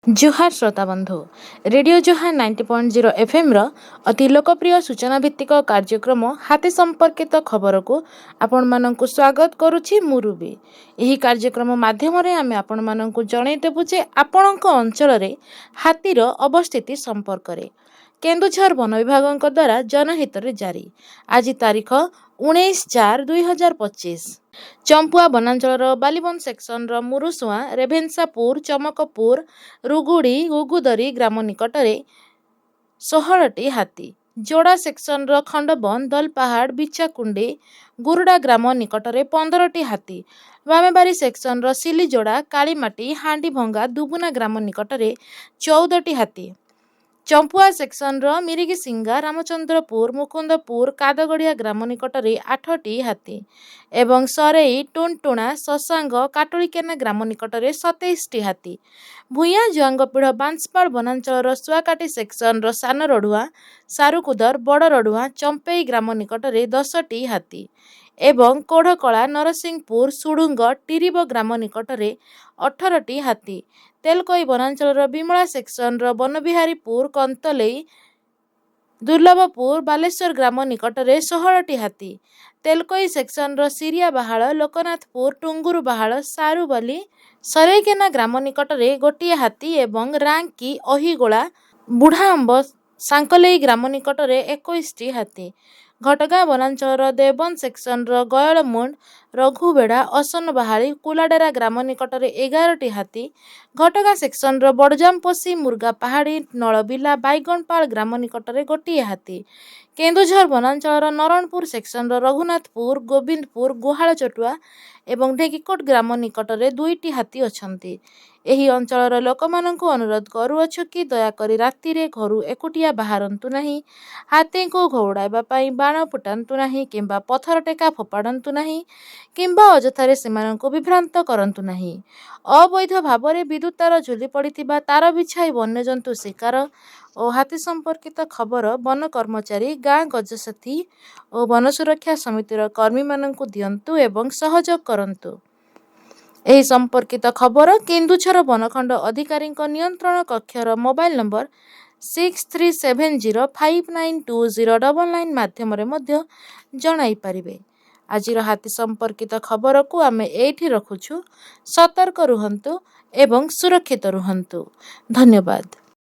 जुहार श्रोता बंधु रेडियो जुहार 90.0 FM अति लोकप्रिय सूचना भित्तिक कार्यक्रम हाथी संपर्कित खबर को आपण माननकु स्वागत करुछि मुरुबी। एही कार्यक्रम माध्यम रे आमे आपण माननकु जणै देबु जे आपणक अंचल रे हाथीर अवस्थिति संपर्क रे केन्दुझर वन विभागक द्वारा जनहित रे जारी। आज तारीख 19/4/2025 चंपुआ वनांचल बालीबन सेक्शन मुरुसुआ रेभेन्सापुर चमकपुर रुगुड़ी गुगुदरी ग्राम निकट में 16टी हाथी जोड़ा सेक्शन खंडबन दलपहाड़ बिचाकुंडी गुरुडा ग्राम निकट में 15टी हाथी बामेबारी सेक्शन सिलीजोड़ा कालीमाटी हांडीभंगा दुबुना ग्राम निकट में 14टी हाथी चंपुआ सेक्शन मिरिगिसिंगा रामचंद्रपुर मुकुंदपुर कादगड़िया ग्राम निकट में 8टी हाथी एवं सरेई टुनटुणा शशांग काटुलीकेना ग्राम निकट में 27टी हाथी भूया जुआंगपीढ़ बांसपाड़ वनांचल सुआकाटी सेक्शन सान रड़ुआ सारुकुदर बड़ रड़ुआ चंपेई ग्राम निकट में 10टी हाथी एवं कोढ़कला नरसिंहपुर सुडुंग टिरिब ग्राम निकट में 18टी हाथी तेलकोई वनांचल विमला सेक्शन बनबिहारीपुर कंतलई दुर्लभपुर बालेश्वर ग्राम निकट में 16टी हाथी तेलकोई सेक्शन सिरिया बाहाल लोकनाथपुर टुंगुरु बाहाल सारुबाली सरेकेना ग्राम निकट में गोटे हाथी एवं रांकी अहिगोला बुढ़ा अम्ब सांकलेई ग्राम निकट में 21टी हाथी घटगाँ वनांचल देवन सेक्शन गयलमुंड रघुबेड़ा असन बाहाली कुलाडेरा ग्राम निकट में 11टी हाथी घटगाँ सेक्शन बड़जामपोसी मुर्गा पहाड़ी नलबिला बैगणपाल ग्राम निकट में गोटे हाथी केन्दुझर वनांचल नरणपुर सेक्शन रघुनाथपुर गोविंदपुर गुहाल चटुआ एवं ढेकीकोट ग्राम निकट में 2टी हाथी अछंती। एही अंचलर लोकमानंकु अनुरोध करुअछु कि दयाकरी राति रे घरु एकुटिया बाहरंतु नहीं, हाथी को घौड़ाइबा पई बाण फुटांतु नहीं किंबा पथर टेका फोपाडंतु नहीं किंबा अजथारे सेमानंकु विभ्रांत करंतु नहीं। अवैध भावरे विद्युत तार झुली पड़िथिबा तार बिछाई वन्यजंतु शिकार और हाथी संपर्कित खबर वन कर्मचारी गाँ गजसाथी और वन सुरक्षा समितिर कर्मी मानंकु दियंतु एवं सहयोग करंतु। एही संपर्कित खबर केन्दुझर वनखंड अधिकारी नियंत्रण कक्षर मोबाइल नंबर 6370592099 माध्यम जणाई पारिबे। आजिर हाथी संपर्कित खबर को आमे एठी रखुछु। सतर्क रुहंतु एवं सुरक्षित रुहंतु। धन्यवाद।